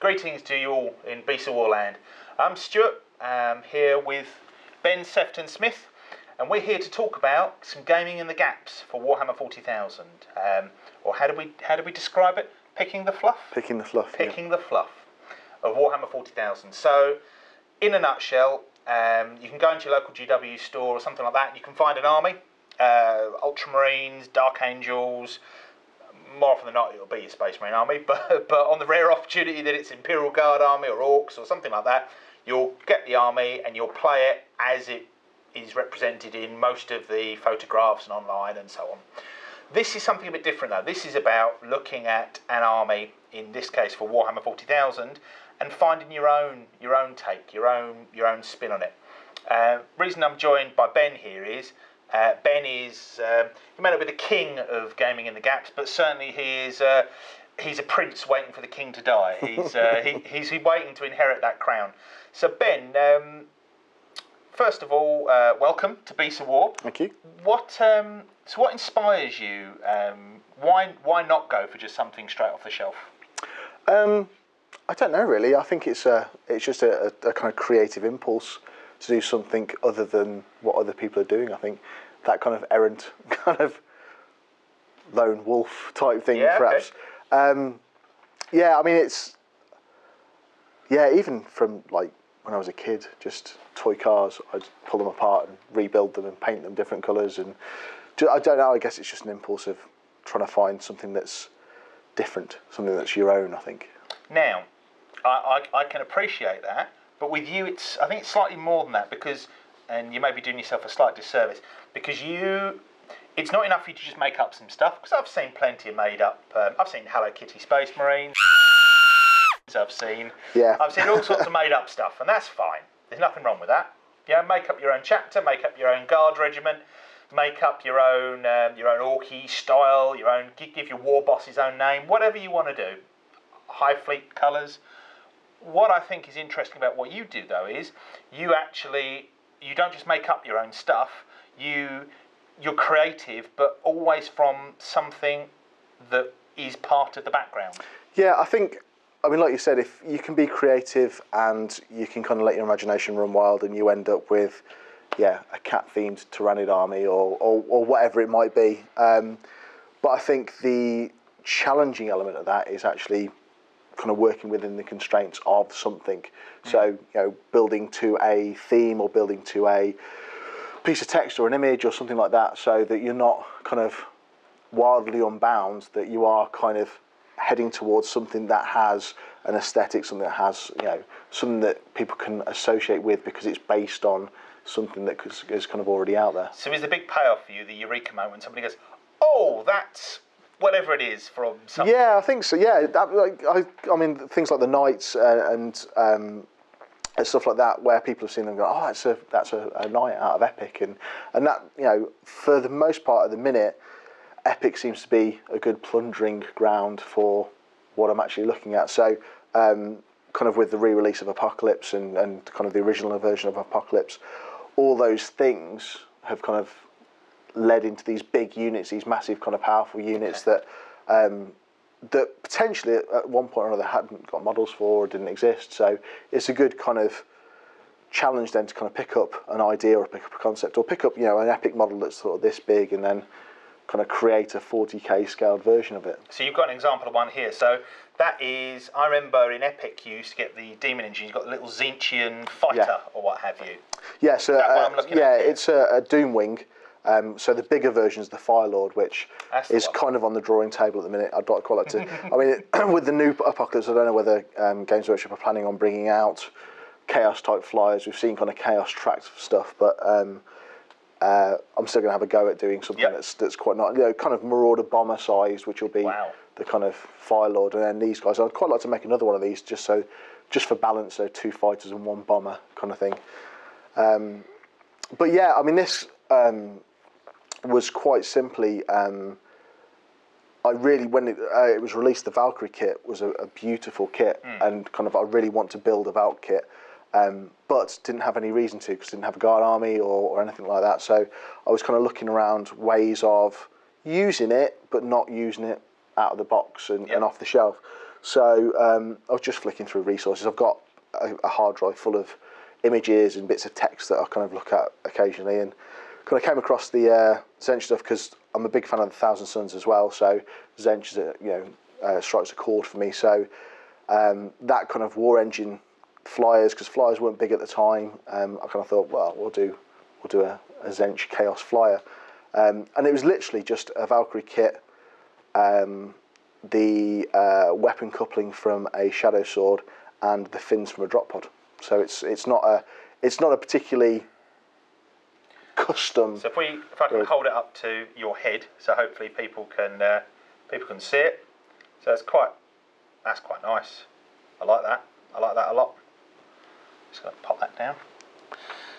Greetings to you all in Beast of Warland. I'm Stuart, here with Ben Sephton Smith, and we're here to talk about some gaming in the gaps for Warhammer 40,000. Or how do we describe it? Picking the fluff? Picking the fluff. Picking the fluff of Warhammer 40,000. So, in a nutshell, you can go into your local GW store or something like that, and you can find an army, Ultramarines, Dark Angels. More often than not, it'll be your Space Marine army, but on the rare opportunity that it's Imperial Guard army or Orcs or something like that, you'll get the army and you'll play it as it is represented in most of the photographs and online and so on. This is something a bit different though. This is about looking at an army, in this case for Warhammer 40,000, and finding your own take, your own spin on it. Reason I'm joined by Ben here is Ben is, he may not be the king of gaming in the gaps, but certainly he's a prince waiting for the king to die. He's waiting to inherit that crown. So Ben, first of all, welcome to Beast of War. Thank you. What inspires you? Why not go for just something straight off the shelf? I don't know really. I think it's just a kind of creative impulse to do something other than what other people are doing. I think that kind of errant, kind of lone wolf type thing, perhaps. Okay. I mean, even from like when I was a kid, just toy cars, I'd pull them apart and rebuild them and paint them different colours. And I don't know, I guess it's just an impulse of trying to find something that's different, something that's your own, I think. Now, I can appreciate that. But with you, I think it's slightly more than that, because, and you may be doing yourself a slight disservice, because it's not enough for you to just make up some stuff, because I've seen plenty of made up, I've seen Hello Kitty Space Marines, I've seen all sorts of made up stuff, and that's fine. There's nothing wrong with that. Yeah, make up your own chapter, make up your own guard regiment, make up your own Orky style, give your war boss his own name, whatever you want to do. High fleet colours. What I think is interesting about what you do, though, is you don't just make up your own stuff. You're creative, but always from something that is part of the background. Yeah, I mean, like you said, if you can be creative and you can kind of let your imagination run wild, and you end up with, a cat-themed Tyrannid army or whatever it might be. But I think the challenging element of that is actually kind of working within the constraints of something. So, building to a theme or building to a piece of text or an image or something like that, so that you're not kind of wildly unbound, that you are kind of heading towards something that has an aesthetic, something that has, something that people can associate with because it's based on something that is kind of already out there. So is the big payoff for you the eureka moment when somebody goes, oh, that's whatever it is from something? Yeah, I think so. Yeah, I mean, things like the Knights and stuff like that, where people have seen them go, oh, that's a Knight out of Epic, and that, for the most part of the minute, Epic seems to be a good plundering ground for what I'm actually looking at. So, kind of with the re-release of Apocalypse and kind of the original version of Apocalypse, all those things have kind of led into these big units, these massive kind of powerful units that potentially at one point or another hadn't got models for or didn't exist. So it's a good kind of challenge then to kind of pick up an idea or pick up a concept or pick up an Epic model that's sort of this big and then kind of create a 40k scaled version of it. So you've got an example of one here. So that is, I remember in Epic you used to get the Demon Engine, you've got the little Zinchian fighter or what have you. Yeah, so it's a Doomwing. So the bigger version is the Firelord, which is kind of on the drawing table at the minute. I'd quite like to. I mean, with the new Apocalypse, I don't know whether Games Workshop are planning on bringing out Chaos type flyers. We've seen kind of Chaos tracked stuff, but I'm still going to have a go at doing something that's quite not, kind of Marauder bomber sized, which will be the kind of Firelord. And then these guys, I'd quite like to make another one of these just for balance, so 2 fighters and 1 bomber kind of thing. But yeah, I mean this. Was quite simply, when it was released, the Valkyrie kit was a beautiful kit, and kind of I really want to build a Valk kit, but didn't have any reason to, because didn't have a guard army or anything like that. So I was kind of looking around ways of using it, but not using it out of the box and off the shelf. So I was just flicking through resources. I've got a hard drive full of images and bits of text that I kind of look at occasionally, and kind of came across the Zench stuff because I'm a big fan of the Thousand Suns as well. So Zench is strikes a chord for me. So that kind of war engine flyers, because flyers weren't big at the time, I kind of thought, well, we'll do a Zench Chaos flyer, and it was literally just a Valkyrie kit, the weapon coupling from a Shadow Sword, and the fins from a drop pod. So it's not a particularly custom. So if I can hold it up to your head, so hopefully people can see it. So that's quite nice. I like that. I like that a lot. Just going to pop that down.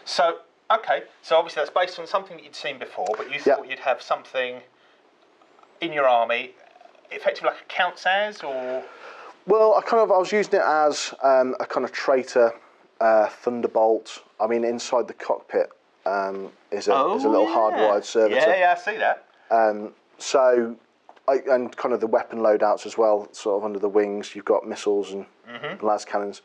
So okay, so obviously that's based on something that you'd seen before, but you thought you'd have something in your army, effectively like a counts as, or? Well, I was using it as a kind of traitor Thunderbolt. I mean, inside the cockpit is a little hardwired servitor. Yeah, I see that. And kind of the weapon loadouts as well, sort of under the wings. You've got missiles and las cannons.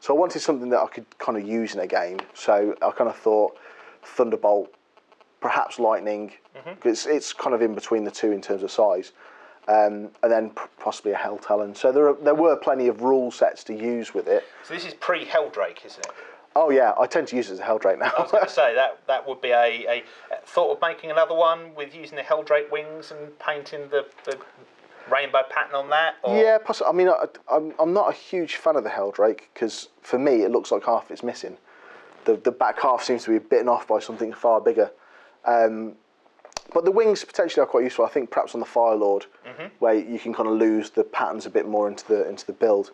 So I wanted something that I could kind of use in a game. So I kind of thought Thunderbolt, perhaps Lightning, because it's kind of in between the two in terms of size, and then possibly a Hell Talon. So there were plenty of rule sets to use with it. So this is pre-Helldrake, isn't it? Oh yeah, I tend to use it as a Helldrake now. I was going to say that would be a thought of making another one with using the Helldrake wings and painting the rainbow pattern on that? Or? Yeah, possibly. I mean, I'm not a huge fan of the Helldrake because for me it looks like half it's missing. The back half seems to be bitten off by something far bigger. But the wings potentially are quite useful. I think perhaps on the Firelord, where you can kind of lose the patterns a bit more into the build.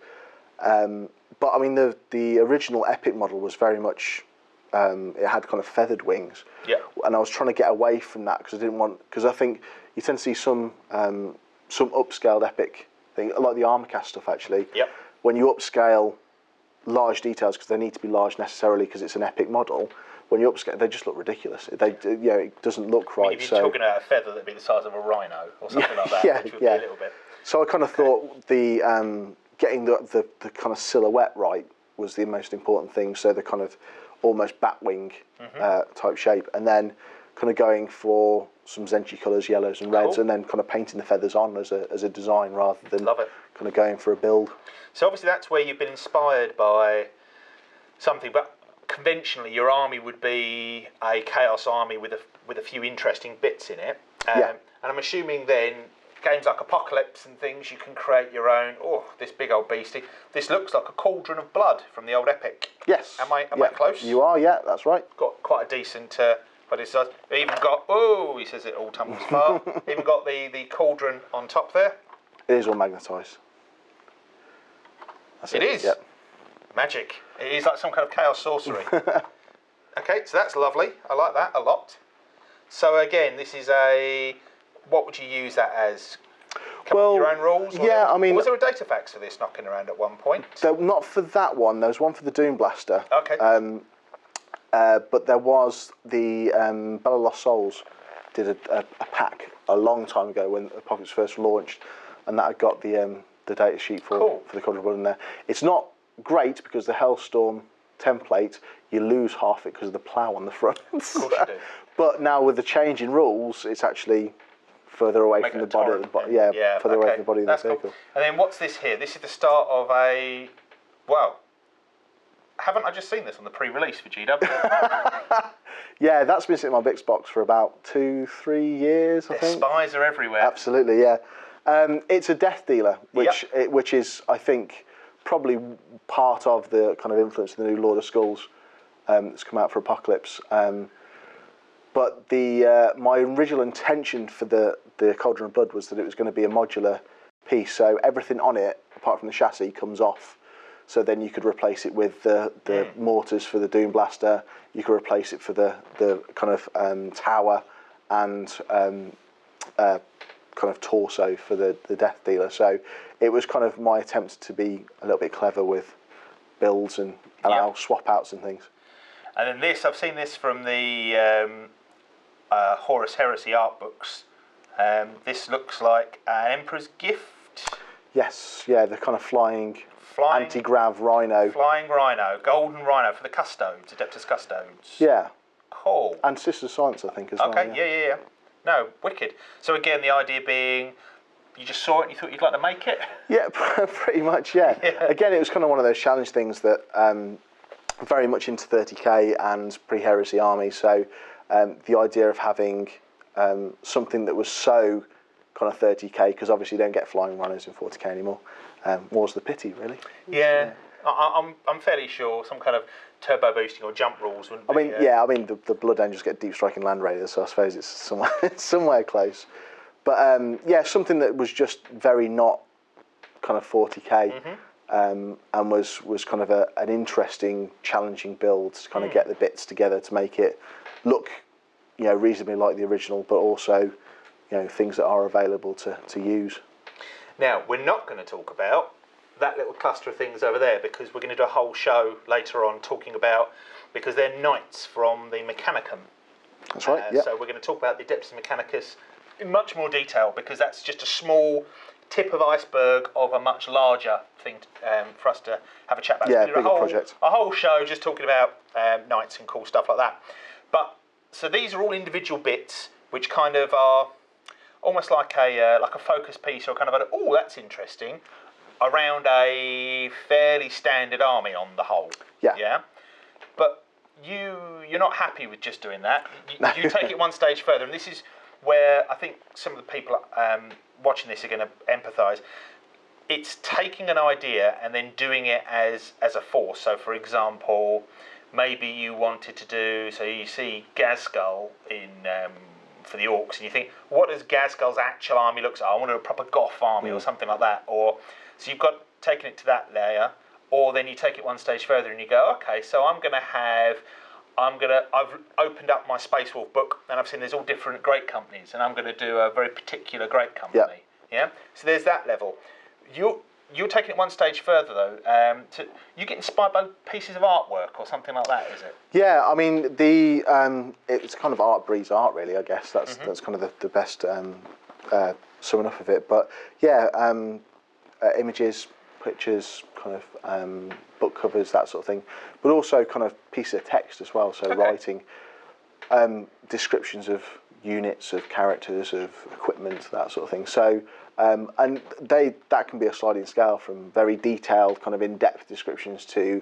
But I mean, the original Epic model was very much it had kind of feathered wings. Yeah. And I was trying to get away from that because I think you tend to see some upscaled Epic thing, like the armor cast stuff actually. Yep. When you upscale large details, because they need to be large necessarily because it's an Epic model. When you upscale, they just look ridiculous. It doesn't look right. If you're talking about a feather that'd be the size of a rhino or something like that, which would be a little bit. So I kind of thought the getting the kind of silhouette right was the most important thing. So the kind of almost batwing type shape, and then kind of going for some Zenchi colours, yellows and reds, and then kind of painting the feathers on as a design rather than kind of going for a build. So obviously that's where you've been inspired by something, but conventionally your army would be a Chaos army with a few interesting bits in it. And I'm assuming then games like Apocalypse and things, you can create your own. Oh, this big old beastie. This looks like a cauldron of blood from the old Epic. Yes. Am I close? You are, yeah, that's right. Got quite a decent body size. Even got, he says it all tumbles apart. Even got the cauldron on top there. It is all magnetised. It is. Yep. Magic. It is like some kind of chaos sorcery. Okay, so that's lovely. I like that a lot. So again, this is what would you use that as? Come up with your own rules? I mean, was there a data fax for this knocking around at one point? Not for that one. There was one for the Doom Blaster. Okay. But there was the Bella Lost Souls did a pack a long time ago when Apocalypse first launched, and that had got the data sheet for the Cauldron of Blood in there. It's not great because the Hellstorm template, you lose half it because of the plough on the front. Of course you do. But now with the change in rules, it's actually further away from the body. Further away from the body of the vehicle. Cool. And then what's this here? This is the start of a, haven't I just seen this on the pre-release for GW? Yeah, that's been sitting in my Bix box for about 2-3 years, I think. Spies are everywhere. Absolutely, yeah. It's a Death Dealer, which is, I think, probably part of the kind of influence of the new Lord of Skulls that's come out for Apocalypse. But my original intention for the Cauldron of Blood was that it was going to be a modular piece, so everything on it, apart from the chassis, comes off. So then you could replace it with the mortars for the Doom Blaster. You could replace it for the kind of tower and kind of torso for the Death Dealer. So it was kind of my attempt to be a little bit clever with builds and allow swap outs and things. And then this, I've seen this from the Horus Heresy art books. This looks like an Emperor's Gift. Yes, yeah, the kind of flying Flying, anti-grav rhino. Flying Rhino, Golden Rhino for the Custodes, Adeptus Custodes. Yeah. Cool. And Sister Science, I think, as well. Okay, yeah. No, wicked. So again, the idea being, you just saw it and you thought you'd like to make it? Yeah, pretty much, yeah. Again, it was kind of one of those challenge things that very much into 30k and pre-heresy army, so the idea of having something that was so kind of 30k, because obviously you don't get flying runners in 40k anymore, was the pity, really. Yeah. I'm fairly sure some kind of turbo boosting or jump rules wouldn't be... I mean, the Blood Angels get deep striking Land Raiders, so I suppose it's somewhere close. But yeah, something that was just very not kind of 40k, and was kind of an interesting, challenging build to kind of get the bits together to make it look, reasonably like the original, but also, things that are available to use. Now, we're not going to talk about that little cluster of things over there, because we're going to do a whole show later on talking about, because they're knights from the Mechanicum. That's right, yeah. So we're going to talk about the Adeptus Mechanicus in much more detail, because that's just a small tip of iceberg of a much larger thing for us to have a chat about. Yeah, so bigger project. A whole show just talking about knights and cool stuff like that. But so these are all individual bits which kind of are almost like a focus piece, or kind of oh, that's interesting, around a fairly standard army on the whole. Yeah. But you're not happy with just doing that. You take it one stage further, and this is where I think some of the people watching this are going to empathise. It's taking an idea and then doing it as a force. So, for example, maybe you wanted to do, so you see Ghazghkull in for the Orcs, and you think, what does Ghazghkull's actual army look like? I want a proper Goth army or something like that. Or so you've got taken it to that layer, or then you take it one stage further and you go, okay, so I've opened up my Space Wolf book and I've seen there's all different great companies, and I'm going to do a very particular great company. Yeah. So there's that level. You're taking it one stage further though. You get inspired by pieces of artwork or something like that, is it? Yeah, I mean it's kind of art breeds art, really. I guess that's kind of the best summing up of it. But yeah, images, pictures, kind of book covers, that sort of thing, but also kind of pieces of text as well. So writing descriptions of units, of characters, of equipment, that sort of thing. So and that can be a sliding scale from very detailed, kind of in-depth descriptions to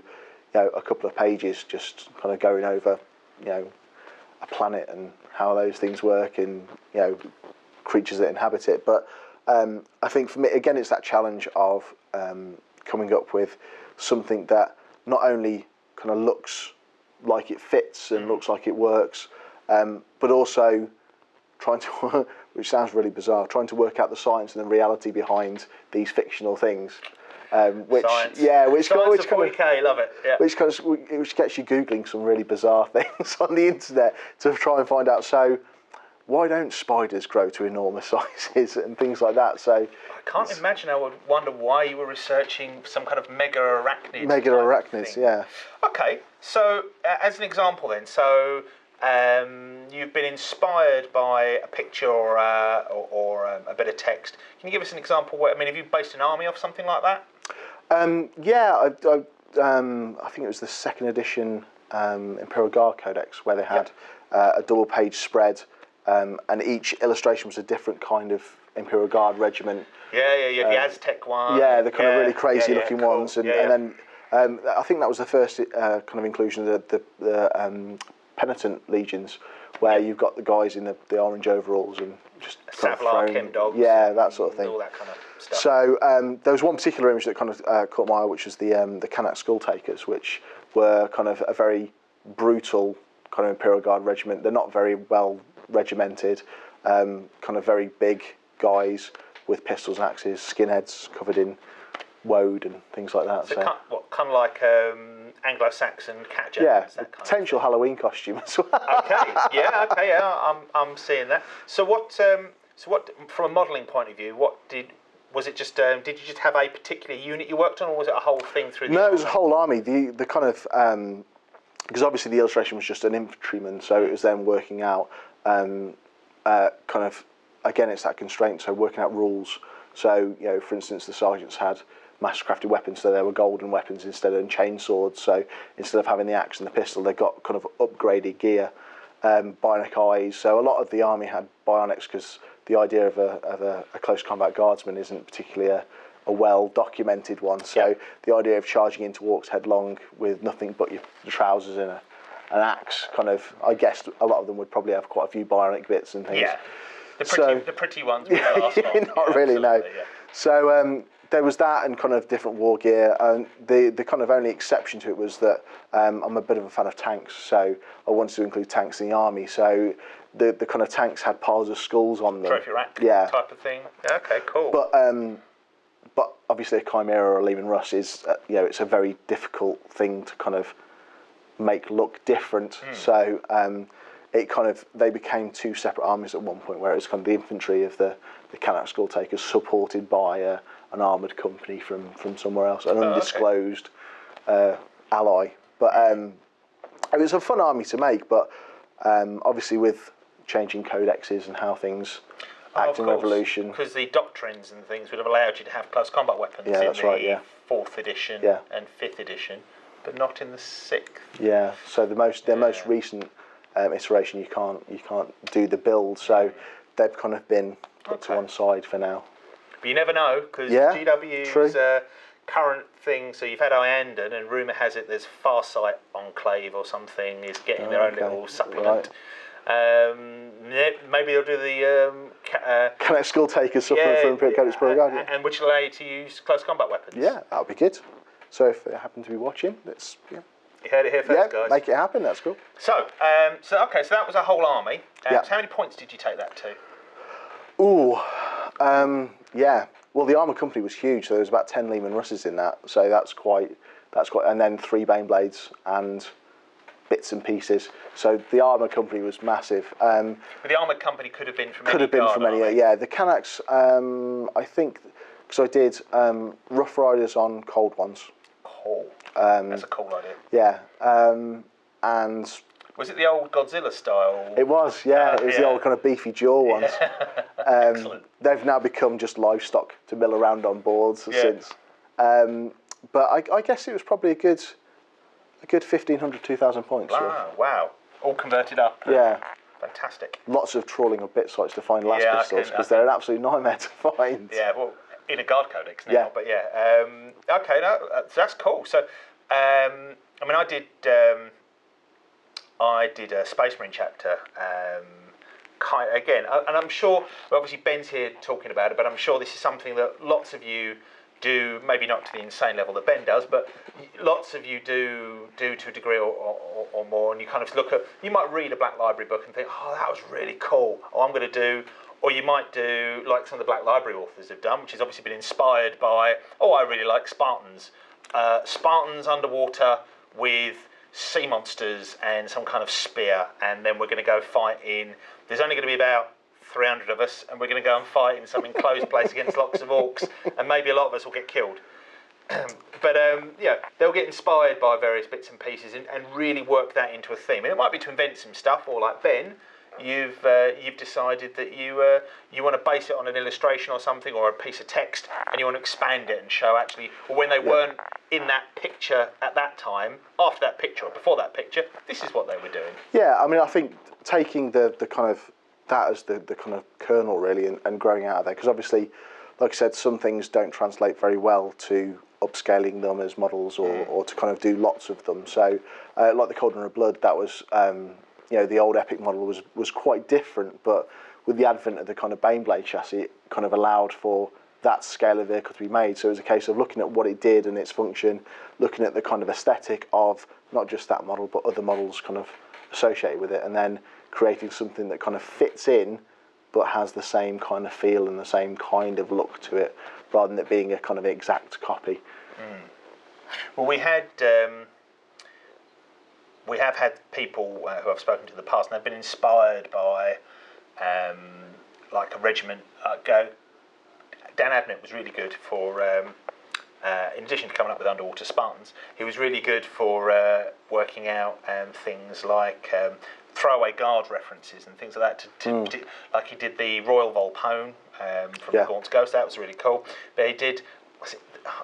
a couple of pages, just kind of going over a planet and how those things work and creatures that inhabit it. But I think for me, again, it's that challenge of coming up with something that not only kind of looks like it fits and looks like it works, but also trying to, which sounds really bizarre, trying to work out the science and the reality behind these fictional things. Which science. Which science kind of 40k, love it. Yeah. Which gets you googling some really bizarre things on the internet to try and find out. So, why don't spiders grow to enormous sizes and things like that? So I can't imagine. I would wonder why you were researching some kind of mega arachnid. Mega arachnids, yeah. Okay, so as an example, then, so you've been inspired by a picture or a bit of text. Can you give us an example? Have you based an army off something like that? Yeah, I think it was the second edition Imperial Guard Codex, where they had a double-page spread, and each illustration was a different kind of Imperial Guard regiment. Yeah, the Aztec one. Yeah, the kind of really crazy-looking ones, and then I think that was the first kind of inclusion of the Penitent Legions, where you've got the guys in the orange overalls and just Savlar Chem dogs. Yeah, that sort of thing. All that kind of stuff. So there was one particular image that kind of caught my eye, which was the Canak Skull Takers, which were kind of a very brutal kind of Imperial Guard regiment. They're not very well regimented, kind of very big guys with pistols and axes, skinheads covered in woad and things like that. So kind of like Anglo-Saxon cat jackets? Yeah, that kind potential of Halloween costume as well. Okay, I'm seeing that. So what from a modelling point of view, did you just have a particular unit you worked on, or was it a whole thing through? No, it was a whole army. The kind of because obviously the illustration was just an infantryman, so it was then working out kind of, again, it's that constraint. So working out rules. So, you know, for instance, the sergeants had master-crafted weapons, so they were golden weapons instead of chain swords. So instead of having the axe and the pistol, they got kind of upgraded gear, bionic eyes. So a lot of the army had bionics because the idea of a close combat guardsman isn't particularly a well-documented one. So the idea of charging into orcs headlong with nothing but your trousers and an axe, kind of, I guess a lot of them would probably have quite a few bionic bits and things. Yeah, the pretty ones wouldn't last long. Not really, no. Yeah. So there was that and kind of different war gear. And the kind of only exception to it was that I'm a bit of a fan of tanks, so I wanted to include tanks in the army. So the kind of tanks had piles of skulls on them. Trophy rack type of thing. Okay, cool. But obviously a Chimera or a Lehman Russ is, you know, it's a very difficult thing to kind of make look different. So they became two separate armies at one point, where it was kind of the infantry of the Canak skull takers supported by an armoured company from somewhere else, an undisclosed ally. But it was a fun army to make, but obviously with changing codexes and how things act in Revolution. Because the doctrines and things would have allowed you to have close combat weapons in the 4th edition and 5th edition, but not in the 6th. Yeah, so their most recent iteration, you can't do the build, so they've kind of been put to one side for now. But you never know, because GW's current thing, so you've had Iandan, and rumour has it there's Farsight Enclave or something is getting their own little supplement. Right. Maybe they'll do the Canak Skull Takers supplement from Imperial Codex Beauregard, and which allow you to use close combat weapons. Yeah, that would be good. So if they happen to be watching, let's You heard it here first, guys. Make it happen. That's cool. So, so that was a whole army. So how many points did you take that to? Ooh, yeah. Well, the armour company was huge, so there was about 10 Lehman Russes in that. So that's quite, and then 3 Baneblades and bits and pieces. So the armour company was massive. But the armour company could have been from any. Yeah, the Canaks. I think because I did Rough Riders on Cold Ones. Cool. That's a cool idea. Yeah, and. Was it the old Godzilla style? It was, yeah. It was the old kind of beefy jaw ones. Excellent. They've now become just livestock to mill around on boards since. But I guess it was probably a good 1,500, 2,000 points. Wow. All converted up. Yeah. Fantastic. Lots of trawling of bit sites to find las pistols, because they're an absolute nightmare to find. Yeah, well, in a guard codex now, but okay, so that's cool. So, I mean, I did a Space Marine chapter, again, and I'm sure, obviously Ben's here talking about it, but I'm sure this is something that lots of you do, maybe not to the insane level that Ben does, but lots of you do to a degree or more, and you kind of you might read a Black Library book and think, oh, that was really cool, or I'm going to do, or you might do like some of the Black Library authors have done, which has obviously been inspired by, I really like Spartans. Spartans underwater with sea monsters and some kind of spear, and then we're going to go fight in, there's only going to be about 300 of us, and we're going to go and fight in some enclosed place against lots of orcs, and maybe a lot of us will get killed. But they'll get inspired by various bits and pieces and really work that into a theme. And it might be to invent some stuff, or like Ben, you've decided that you want to base it on an illustration or something, or a piece of text, and you want to expand it and show actually, when they weren't in that picture at that time, after that picture or before that picture, this is what they were doing. Yeah, I mean, I think taking the kind of that as the kind of kernel really, and growing out of there, because obviously, like I said, some things don't translate very well to upscaling them as models, or to kind of do lots of them. So like the Cauldron of Blood, that was the old Epic model was quite different, but with the advent of the kind of Baneblade chassis, it kind of allowed for that scale of vehicle to be made. So it was a case of looking at what it did and its function, looking at the kind of aesthetic of not just that model but other models kind of associated with it, and then creating something that kind of fits in but has the same kind of feel and the same kind of look to it, rather than it being a kind of exact copy. Well, we have had people who I've spoken to in the past, and they've been inspired by like a regiment. Dan Abnett was really good for, in addition to coming up with Underwater Spartans, he was really good for working out things like throwaway guard references and things like that. Like he did the Royal Volpone from the Gaunt's Ghost. That was really cool. But he did.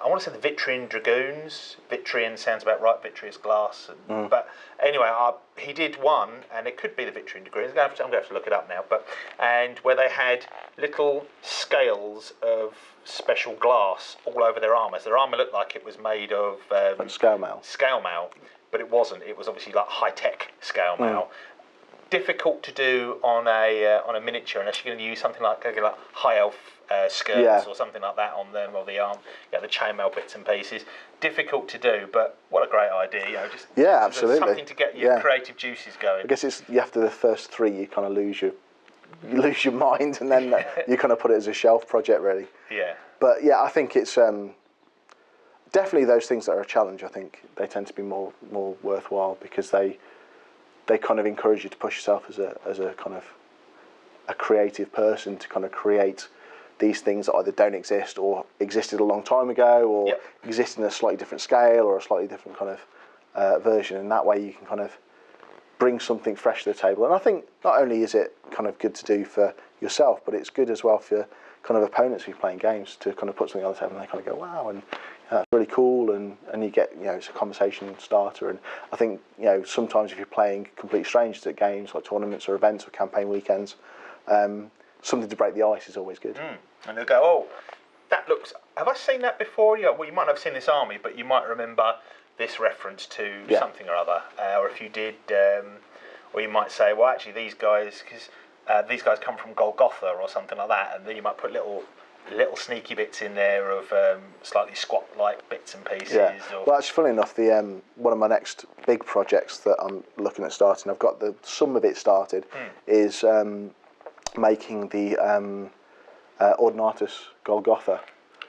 I want to say the Vitrian Dragoons. Vitrian sounds about right. Vitreous glass. But anyway, he did one, and it could be the Vitrian Dragoons. I'm going to have to look it up now. And where they had little scales of special glass all over their armour. So their armour looked like it was made of scale mail. Scale mail, but it wasn't. It was obviously like high-tech scale mail. Difficult to do on a miniature unless you're going to use something like high elf skirts or something like that on them, or the arm, the chainmail bits and pieces. Difficult to do, but what a great idea! Just absolutely something to get your creative juices going. I guess it's after the first three, you kind of lose your mind, and then you kind of put it as a shelf project, really. Yeah. But yeah, I think it's definitely those things that are a challenge. I think they tend to be more worthwhile because they kind of encourage you to push yourself as a kind of a creative person to kind of create these things that either don't exist or existed a long time ago or exist in a slightly different scale or a slightly different kind of version. And that way you can kind of bring something fresh to the table. And I think not only is it kind of good to do for yourself, but it's good as well for kind of opponents who are playing games to kind of put something on the table and they kind of go, wow, and that's really cool, and you get, it's a conversation starter. And I think, sometimes if you're playing complete strangers at games like tournaments or events or campaign weekends, something to break the ice is always good. And they'll go, oh, that looks, have I seen that before? Well, you might not have seen this army, but you might remember this reference to something or other. Or if you did, or you might say, well, actually these guys come from Golgotha or something like that, and then you might put little sneaky bits in there of slightly squat-like bits and pieces. Yeah. Well, actually, funny enough, the one of my next big projects that I'm looking at starting, I've got some of it started, is making the Ordinatus Golgotha.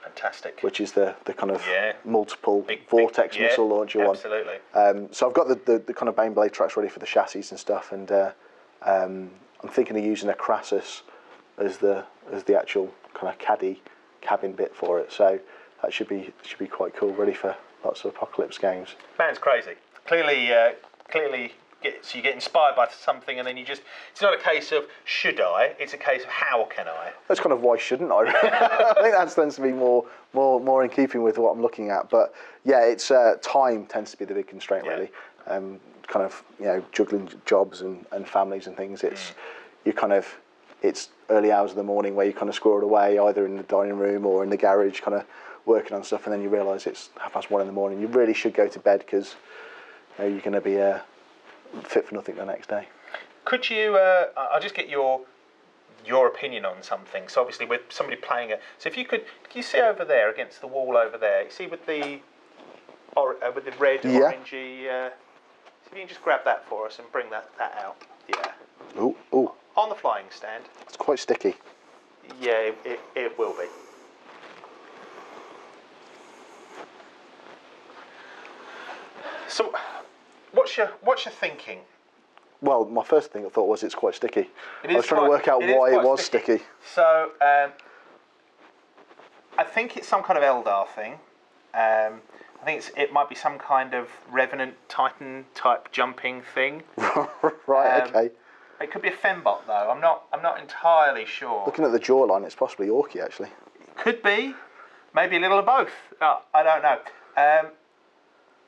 Fantastic. Which is the kind of multiple vortex missile launcher one. Absolutely. So I've got the kind of Baneblade tracks ready for the chassis and stuff, and I'm thinking of using a Crassus as the actual kind of cabin bit for it. So that should be quite cool, ready for lots of apocalypse games. Man's crazy. Clearly so you get inspired by something, and then it's not a case of should I, it's a case of how can I. That's kind of why shouldn't I? I think that tends to be more in keeping with what I'm looking at. But yeah, it's time tends to be the big constraint, really. Kind of juggling jobs and families and things. It's early hours of the morning where you kind of squirrel away either in the dining room or in the garage, kind of working on stuff, and then you realise it's 1:30 in the morning. You really should go to bed because you're going to be fit for nothing the next day. Could you? I'll just get your opinion on something. So obviously, with somebody playing it, so if you could you see over there against the wall over there? You see with the red orangey. So if you can just grab that for us and bring that out. Yeah. Ooh. On the flying stand. It's quite sticky. Yeah, it will be. So, what's your thinking? Well, my first thing I thought was it's quite sticky. I was trying to work out why it was sticky. So, I think it's some kind of Eldar thing. I think it might be some kind of Revenant Titan type jumping thing. Right. Okay. It could be a Fembot though. I'm not entirely sure. Looking at the jawline, it's possibly Orky actually. Could be, maybe a little of both. I don't know.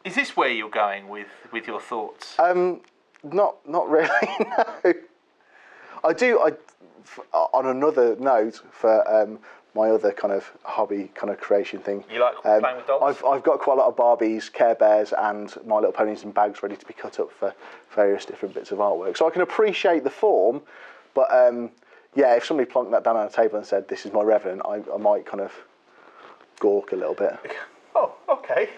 Is this where you're going with your thoughts? Not really. No. I do. On another note, for my other kind of hobby, kind of creation thing. You like playing with dolls? I've got quite a lot of Barbies, Care Bears, and My Little Ponies in bags ready to be cut up for various different bits of artwork. So I can appreciate the form, but if somebody plonked that down on a table and said, "This is my Revenant," I might kind of gawk a little bit. Oh, okay.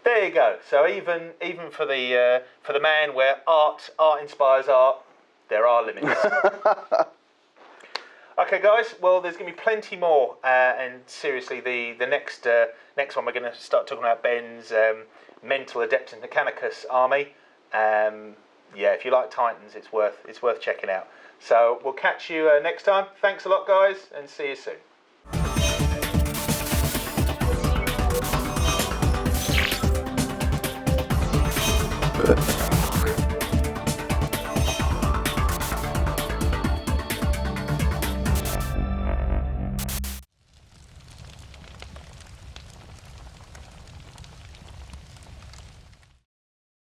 There you go. So even for the man where art inspires art, there are limits. Okay, guys. Well, there's going to be plenty more, and seriously, the next one we're going to start talking about Ben's mental Adeptus Mechanicus army. If you like Titans, it's worth checking out. So we'll catch you next time. Thanks a lot, guys, and see you soon.